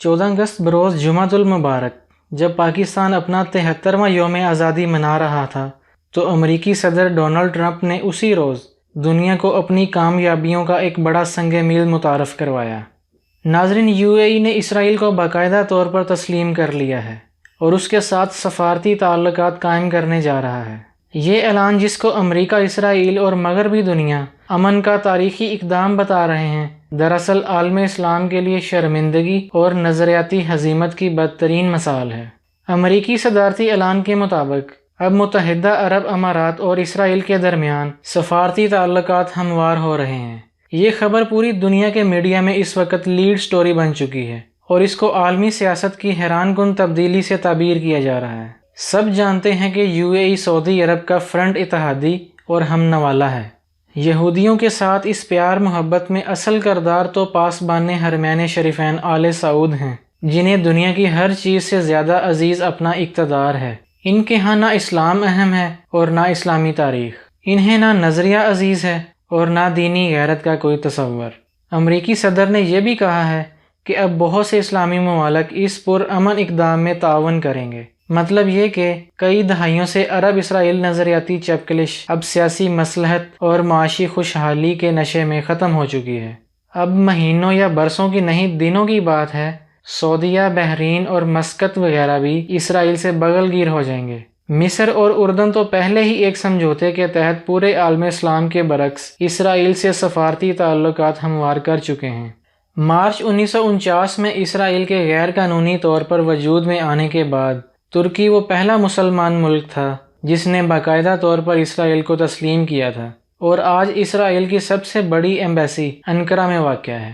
14 اگست بروز جمعۃ المبارک جب پاکستان اپنا 73واں یوم آزادی منا رہا تھا تو امریکی صدر ڈونلڈ ٹرمپ نے اسی روز دنیا کو اپنی کامیابیوں کا ایک بڑا سنگ میل متعارف کروایا۔ ناظرین، یو اے ای نے اسرائیل کو باقاعدہ طور پر تسلیم کر لیا ہے اور اس کے ساتھ سفارتی تعلقات قائم کرنے جا رہا ہے۔ یہ اعلان، جس کو امریکہ، اسرائیل اور مغربی دنیا امن کا تاریخی اقدام بتا رہے ہیں، دراصل عالم اسلام کے لیے شرمندگی اور نظریاتی ہزیمت کی بدترین مثال ہے۔ امریکی صدارتی اعلان کے مطابق اب متحدہ عرب امارات اور اسرائیل کے درمیان سفارتی تعلقات ہموار ہو رہے ہیں۔ یہ خبر پوری دنیا کے میڈیا میں اس وقت لیڈ سٹوری بن چکی ہے اور اس کو عالمی سیاست کی حیران کن تبدیلی سے تعبیر کیا جا رہا ہے۔ سب جانتے ہیں کہ یو اے ای سعودی عرب کا فرنٹ اتحادی اور ہم نوالا ہے۔ یہودیوں کے ساتھ اس پیار محبت میں اصل کردار تو پاسبان حرمین شریفین آل سعود ہیں، جنہیں دنیا کی ہر چیز سے زیادہ عزیز اپنا اقتدار ہے۔ ان کے ہاں نہ اسلام اہم ہے اور نہ اسلامی تاریخ، انہیں نہ نظریہ عزیز ہے اور نہ دینی غیرت کا کوئی تصور۔ امریکی صدر نے یہ بھی کہا ہے کہ اب بہت سے اسلامی ممالک اس پرامن اقدام میں تعاون کریں گے۔ مطلب یہ کہ کئی دہائیوں سے عرب اسرائیل نظریاتی چپکلش اب سیاسی مصلحت اور معاشی خوشحالی کے نشے میں ختم ہو چکی ہے۔ اب مہینوں یا برسوں کی نہیں، دنوں کی بات ہے، سعودیہ، بحرین اور مسقط وغیرہ بھی اسرائیل سے بغل گیر ہو جائیں گے۔ مصر اور اردن تو پہلے ہی ایک سمجھوتے کے تحت پورے عالم اسلام کے برعکس اسرائیل سے سفارتی تعلقات ہموار کر چکے ہیں۔ مارچ 1949 میں اسرائیل کے غیر قانونی طور پر وجود میں آنے کے بعد ترکی وہ پہلا مسلمان ملک تھا جس نے باقاعدہ طور پر اسرائیل کو تسلیم کیا تھا، اور آج اسرائیل کی سب سے بڑی ایمبیسی انقرہ میں واقع ہے۔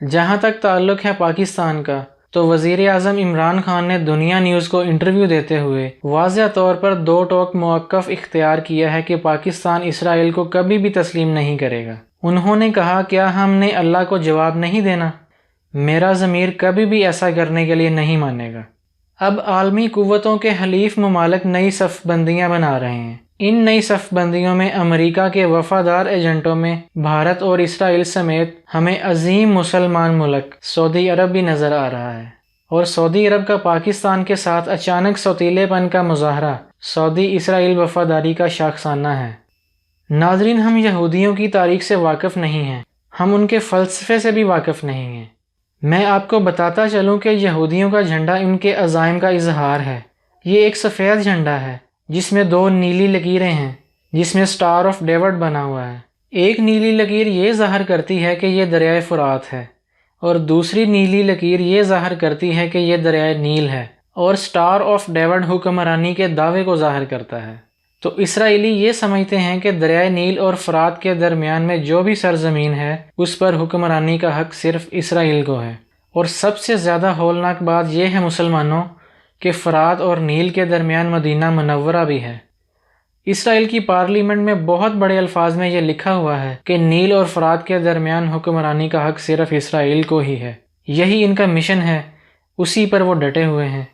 جہاں تک تعلق ہے پاکستان کا، تو وزیر اعظم عمران خان نے دنیا نیوز کو انٹرویو دیتے ہوئے واضح طور پر دو ٹوک موقف اختیار کیا ہے کہ پاکستان اسرائیل کو کبھی بھی تسلیم نہیں کرے گا۔ انہوں نے کہا، کیا ہم نے اللہ کو جواب نہیں دینا؟ میرا ضمیر کبھی بھی ایسا کرنے کے لیے نہیں مانے گا۔ اب عالمی قوتوں کے حلیف ممالک نئی صف بندیاں بنا رہے ہیں۔ ان نئی صف بندیوں میں امریکہ کے وفادار ایجنٹوں میں بھارت اور اسرائیل سمیت ہمیں عظیم مسلمان ملک سعودی عرب بھی نظر آ رہا ہے، اور سعودی عرب کا پاکستان کے ساتھ اچانک سوتیلے پن کا مظاہرہ سعودی اسرائیل وفاداری کا شاخسانہ ہے۔ ناظرین، ہم یہودیوں کی تاریخ سے واقف نہیں ہیں، ہم ان کے فلسفے سے بھی واقف نہیں ہیں۔ میں آپ کو بتاتا چلوں کہ یہودیوں کا جھنڈا ان کے عزائم کا اظہار ہے۔ یہ ایک سفید جھنڈا ہے جس میں دو نیلی لکیریں ہیں، جس میں سٹار آف ڈیوڈ بنا ہوا ہے۔ ایک نیلی لکیر یہ ظاہر کرتی ہے کہ یہ دریائے فرات ہے، اور دوسری نیلی لکیر یہ ظاہر کرتی ہے کہ یہ دریائے نیل ہے، اور سٹار آف ڈیوڈ حکمرانی کے دعوے کو ظاہر کرتا ہے۔ تو اسرائیلی یہ سمجھتے ہیں کہ دریائے نیل اور فرات کے درمیان میں جو بھی سرزمین ہے اس پر حکمرانی کا حق صرف اسرائیل کو ہے۔ اور سب سے زیادہ ہولناک بات یہ ہے مسلمانوں کہ فرات اور نیل کے درمیان مدینہ منورہ بھی ہے۔ اسرائیل کی پارلیمنٹ میں بہت بڑے الفاظ میں یہ لکھا ہوا ہے کہ نیل اور فرات کے درمیان حکمرانی کا حق صرف اسرائیل کو ہی ہے۔ یہی ان کا مشن ہے، اسی پر وہ ڈٹے ہوئے ہیں۔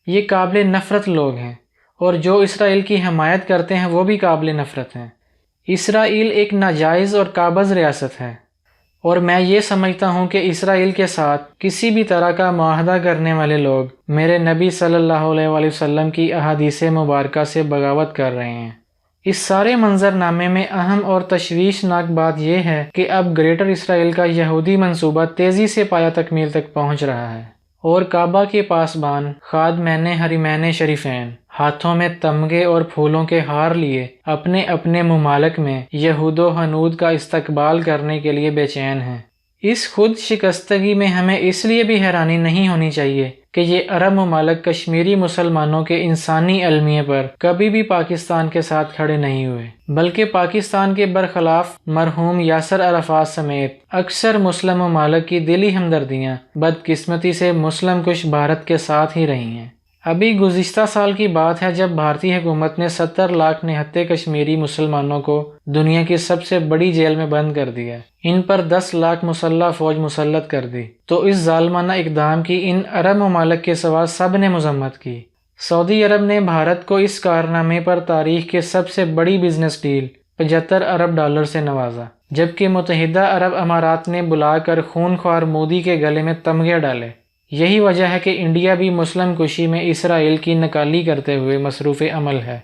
یہ قابل نفرت لوگ ہیں، اور جو اسرائیل کی حمایت کرتے ہیں وہ بھی قابل نفرت ہیں۔ اسرائیل ایک ناجائز اور قابض ریاست ہے، اور میں یہ سمجھتا ہوں کہ اسرائیل کے ساتھ کسی بھی طرح کا معاہدہ کرنے والے لوگ میرے نبی صلی اللہ علیہ وآلہ وسلم کی احادیث مبارکہ سے بغاوت کر رہے ہیں۔ اس سارے منظرنامے میں اہم اور تشویشناک بات یہ ہے کہ اب گریٹر اسرائیل کا یہودی منصوبہ تیزی سے پایہ تکمیل تک پہنچ رہا ہے، اور کعبہ کے پاسبان خادمین حرمین شریفین ہاتھوں میں تمغے اور پھولوں کے ہار لیے اپنے اپنے ممالک میں یہود و ہنود کا استقبال کرنے کے لیے بے چین ہیں۔ اس خود شکستگی میں ہمیں اس لیے بھی حیرانی نہیں ہونی چاہیے کہ یہ عرب ممالک کشمیری مسلمانوں کے انسانی المیے پر کبھی بھی پاکستان کے ساتھ کھڑے نہیں ہوئے، بلکہ پاکستان کے برخلاف مرحوم یاسر عرفات سمیت اکثر مسلم ممالک کی دلی ہمدردیاں بدقسمتی سے مسلم کش بھارت کے ساتھ ہی رہی ہیں۔ ابھی گزشتہ سال کی بات ہے جب بھارتی حکومت نے 70 لاکھ نہتے کشمیری مسلمانوں کو دنیا کی سب سے بڑی جیل میں بند کر دیا، ان پر 10 لاکھ مسلح فوج مسلط کر دی۔ تو اس ظالمانہ اقدام کی ان عرب ممالک کے سوا سب نے مذمت کی۔ سعودی عرب نے بھارت کو اس کارنامے پر تاریخ کے سب سے بڑی بزنس ڈیل 75 ارب ڈالر سے نوازا، جبکہ متحدہ عرب امارات نے بلا کر خون خوار مودی کے گلے میں تمغے ڈالے۔ یہی وجہ ہے کہ انڈیا بھی مسلم کشی میں اسرائیل کی نکالی کرتے ہوئے مصروف عمل ہے،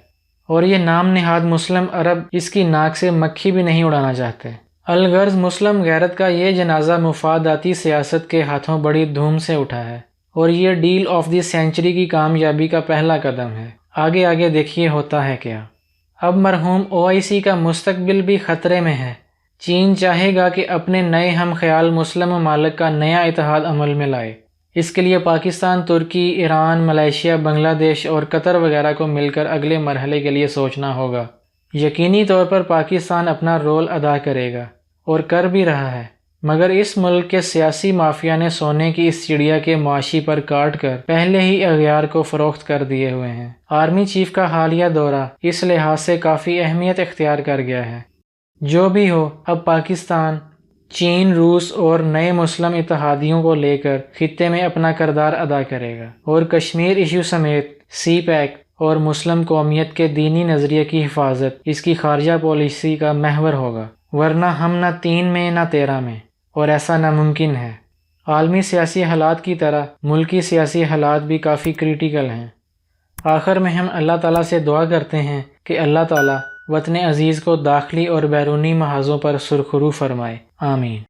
اور یہ نام نہاد مسلم عرب اس کی ناک سے مکھی بھی نہیں اڑانا چاہتے۔ الغرض مسلم غیرت کا یہ جنازہ مفاداتی سیاست کے ہاتھوں بڑی دھوم سے اٹھا ہے، اور یہ ڈیل آف دی سینچری کی کامیابی کا پہلا قدم ہے۔ آگے آگے دیکھیے ہوتا ہے کیا۔ اب مرحوم OIC کا مستقبل بھی خطرے میں ہے۔ چین چاہے گا کہ اپنے نئے ہم خیال مسلم ممالک کا نیا اتحاد عمل میں لائے۔ اس کے لیے پاکستان، ترکی، ایران، ملائیشیا، بنگلہ دیش اور قطر وغیرہ کو مل کر اگلے مرحلے کے لیے سوچنا ہوگا۔ یقینی طور پر پاکستان اپنا رول ادا کرے گا، اور کر بھی رہا ہے، مگر اس ملک کے سیاسی مافیا نے سونے کی اس چڑیا کے معاشی پر کاٹ کر پہلے ہی اغیار کو فروخت کر دیے ہوئے ہیں۔ آرمی چیف کا حالیہ دورہ اس لحاظ سے کافی اہمیت اختیار کر گیا ہے۔ جو بھی ہو، اب پاکستان چین، روس اور نئے مسلم اتحادیوں کو لے کر خطے میں اپنا کردار ادا کرے گا، اور کشمیر ایشو سمیت سی پیک اور مسلم قومیت کے دینی نظریے کی حفاظت اس کی خارجہ پالیسی کا محور ہوگا، ورنہ ہم نہ 3 میں نہ 13 میں، اور ایسا ناممکن ہے۔ عالمی سیاسی حالات کی طرح ملکی سیاسی حالات بھی کافی کریٹیکل ہیں۔ آخر میں ہم اللہ تعالیٰ سے دعا کرتے ہیں کہ اللہ تعالیٰ وطن عزیز کو داخلی اور بیرونی محاذوں پر سرخرو فرمائے، آمین۔